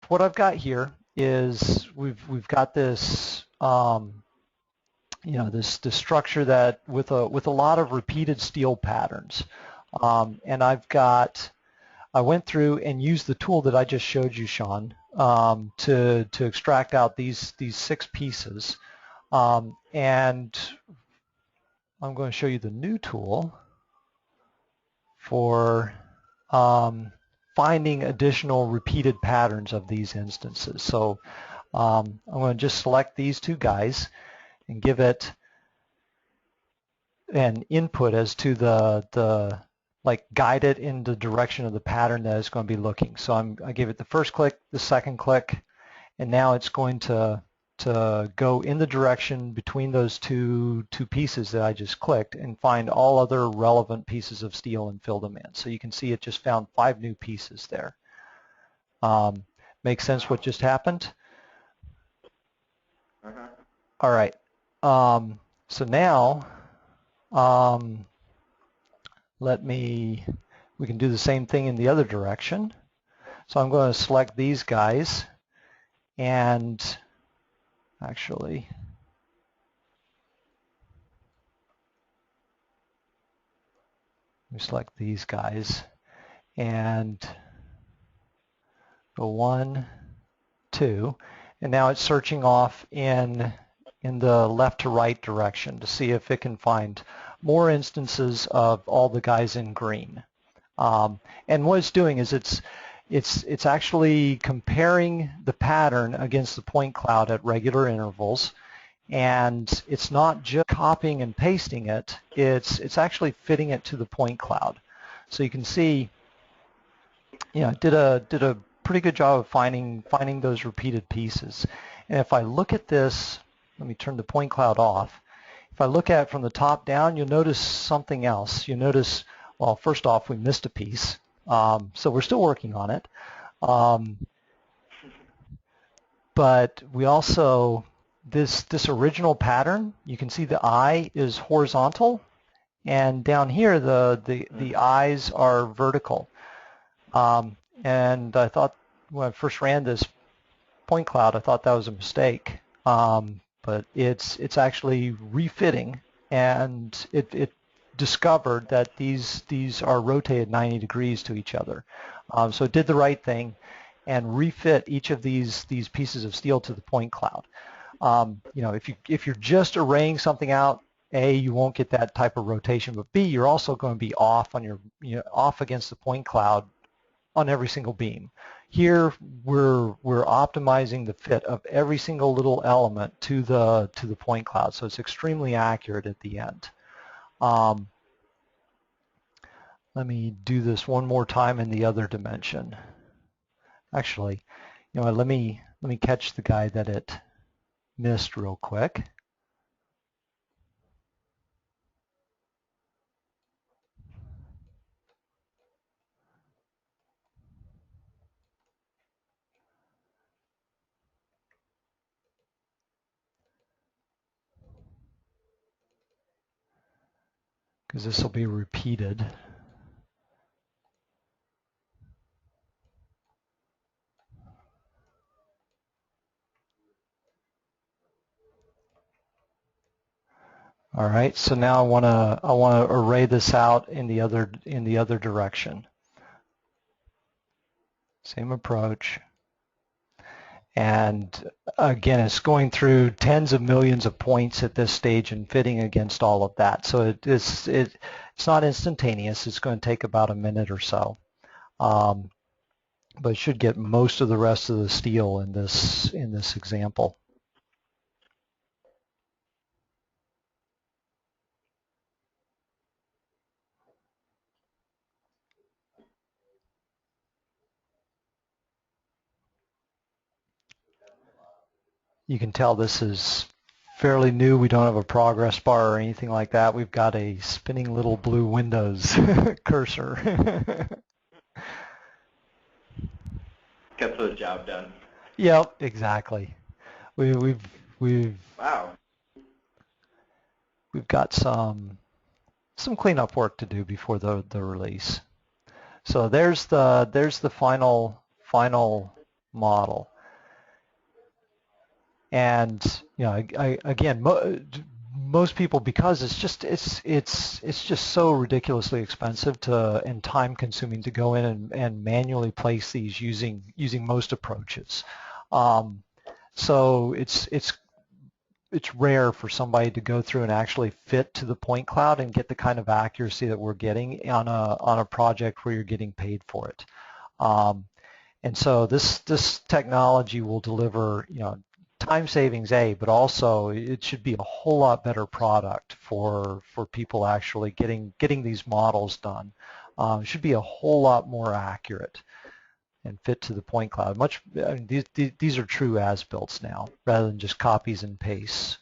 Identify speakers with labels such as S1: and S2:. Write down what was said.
S1: what I've got here is we've got this this structure that with a lot of repeated steel patterns, and I went through and used the tool that I just showed you, Sean, to extract out these 6 pieces, and I'm going to show you the new tool for finding additional repeated patterns of these instances. So I'm going to just select these 2 guys and give it an input as to guide it in the direction of the pattern that it's going to be looking. So I give it the first click, the second click, and now it's going to go in the direction between those two pieces that I just clicked and find all other relevant pieces of steel and fill them in. So you can see it just found 5 new pieces there. Makes sense what just happened? All right. So now we can do the same thing in the other direction. So I'm going to select these guys and actually we select these guys and go 1, 2, and now it's searching off in the left to right direction to see if it can find more instances of all the guys in green. And what it's doing is it's actually comparing the pattern against the point cloud at regular intervals, and it's not just copying and pasting it, it's actually fitting it to the point cloud. So you can see, it did a pretty good job of finding those repeated pieces. And if I look at this, let me turn the point cloud off. If I look at it from the top down, you'll notice something else. You'll notice, well, first off, we missed a piece. So we're still working on it. But we also, this original pattern, you can see the eye is horizontal, and down here the eyes are vertical. And I thought when I first ran this point cloud, I thought that was a mistake. But it's actually refitting, and it discovered that these are rotated 90 degrees to each other. So it did the right thing and refit each of these pieces of steel to the point cloud. If you're just arraying something out, A, you won't get that type of rotation, but B, you're also going to be off on your off against the point cloud on every single beam. Here we're optimizing the fit of every single little element to the point cloud, so it's extremely accurate at the end. Let me do this one more time in the other dimension. Actually, let me catch the guy that it missed real quick. Because this will be repeated. All right, so now I want to array this out in the other direction. Same approach. And again, it's going through tens of millions of points at this stage and fitting against all of that. So it's not instantaneous. It's going to take about a minute or so. But it should get most of the rest of the steel in this example. You can tell this is fairly new. We don't have a progress bar or anything like that. We've got a spinning little blue Windows cursor.
S2: Gets the job done.
S1: Yep, exactly. We've
S2: Wow.
S1: We've got some cleanup work to do before the release. So there's the final model. And again, most people, because it's just so ridiculously expensive and time consuming to go in and manually place these using most approaches. So it's rare for somebody to go through and actually fit to the point cloud and get the kind of accuracy that we're getting on a project where you're getting paid for it. And so this technology will deliver, time savings, but also it should be a whole lot better product for people actually getting these models done. It should be a whole lot more accurate and fit to the point cloud. These are true as-builts now, rather than just copies and pastes